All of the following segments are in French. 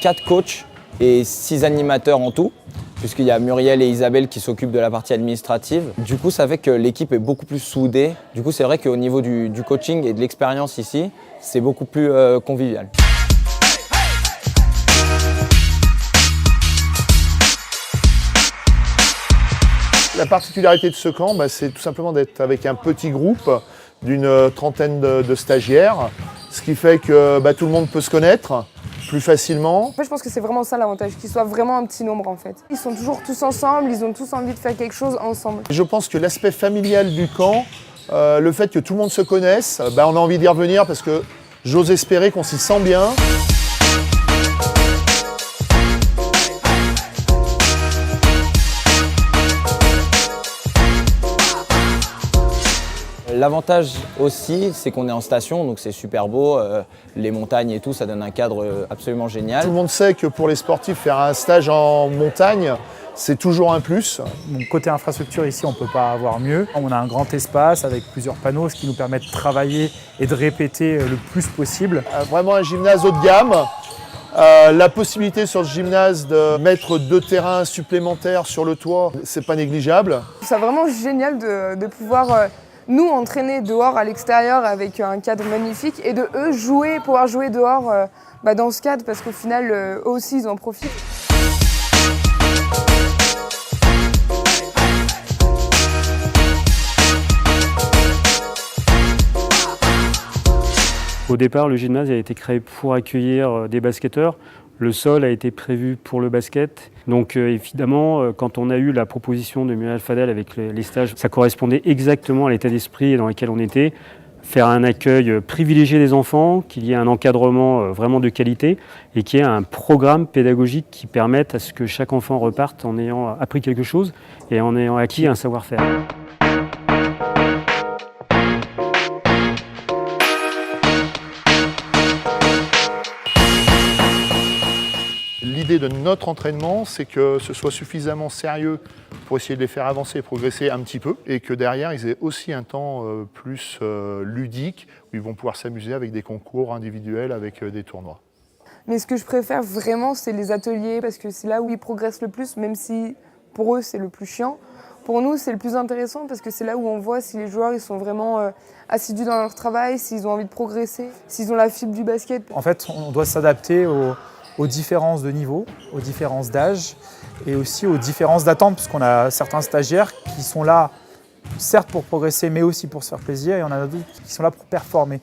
4 coachs et 6 animateurs en tout, puisqu'il y a Muriel et Isabelle qui s'occupent de la partie administrative. Du coup, ça fait que l'équipe est beaucoup plus soudée. Du coup, c'est vrai qu'au niveau du coaching et de l'expérience ici, c'est beaucoup plus convivial. La particularité de ce camp, c'est tout simplement d'être avec un petit groupe d'une trentaine de stagiaires, ce qui fait que tout le monde peut se connaître plus facilement. En fait, je pense que c'est vraiment ça l'avantage, qu'ils soient vraiment un petit nombre en fait. Ils sont toujours tous ensemble, ils ont tous envie de faire quelque chose ensemble. Je pense que l'aspect familial du camp, le fait que tout le monde se connaisse, on a envie d'y revenir parce que j'ose espérer qu'on s'y sent bien. L'avantage aussi, c'est qu'on est en station, donc c'est super beau, les montagnes et tout, ça donne un cadre absolument génial. Tout le monde sait que pour les sportifs, faire un stage en montagne, c'est toujours un plus. Donc, côté infrastructure, ici, on ne peut pas avoir mieux. On a un grand espace avec plusieurs panneaux, ce qui nous permet de travailler et de répéter le plus possible. Vraiment un gymnase haut de gamme. La possibilité sur ce gymnase de mettre 2 terrains supplémentaires sur le toit, c'est pas négligeable. C'est vraiment génial de pouvoir nous entraîner dehors à l'extérieur avec un cadre magnifique et de eux pouvoir jouer dehors dans ce cadre parce qu'au final eux aussi ils en profitent. Au départ, le gymnase a été créé pour accueillir des basketteurs. Le sol a été prévu pour le basket. Donc évidemment, quand on a eu la proposition de Muriel Fadel avec les stages, ça correspondait exactement à l'état d'esprit dans lequel on était. Faire un accueil privilégié des enfants, qu'il y ait un encadrement vraiment de qualité et qu'il y ait un programme pédagogique qui permette à ce que chaque enfant reparte en ayant appris quelque chose et en ayant acquis un savoir-faire. L'idée de notre entraînement, c'est que ce soit suffisamment sérieux pour essayer de les faire avancer et progresser un petit peu, et que derrière, ils aient aussi un temps plus ludique, où ils vont pouvoir s'amuser avec des concours individuels, avec des tournois. Mais ce que je préfère vraiment, c'est les ateliers, parce que c'est là où ils progressent le plus, même si pour eux, c'est le plus chiant. Pour nous, c'est le plus intéressant, parce que c'est là où on voit si les joueurs ils sont vraiment assidus dans leur travail, s'ils ont envie de progresser, s'ils ont la fibre du basket. En fait, on doit s'adapter aux différences de niveau, aux différences d'âge et aussi aux différences d'attente, parce qu'on a certains stagiaires qui sont là, certes pour progresser, mais aussi pour se faire plaisir, et on a d'autres qui sont là pour performer.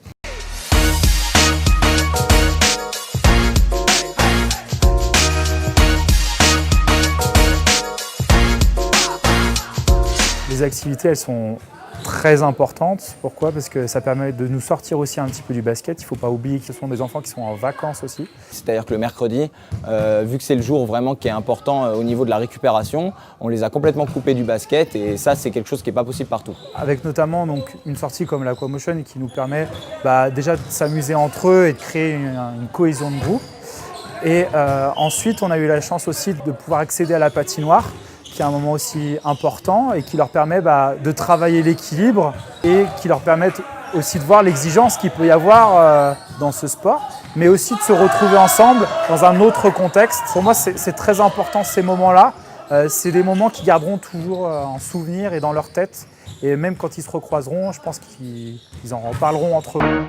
Les activités, elles sont très importante. Pourquoi? Parce que ça permet de nous sortir aussi un petit peu du basket. Il ne faut pas oublier que ce sont des enfants qui sont en vacances aussi. C'est-à-dire que le mercredi, vu que c'est le jour vraiment qui est important au niveau de la récupération, on les a complètement coupés du basket et ça c'est quelque chose qui n'est pas possible partout. Avec notamment donc, une sortie comme l'Aquamotion qui nous permet déjà de s'amuser entre eux et de créer une cohésion de groupe. Et ensuite on a eu la chance aussi de pouvoir accéder à la patinoire, qui est un moment aussi important et qui leur permet de travailler l'équilibre et qui leur permet aussi de voir l'exigence qu'il peut y avoir dans ce sport, mais aussi de se retrouver ensemble dans un autre contexte. Pour moi, c'est très important ces moments-là. C'est des moments qu'ils garderont toujours en souvenir et dans leur tête. Et même quand ils se recroiseront, je pense qu'ils en reparleront entre eux.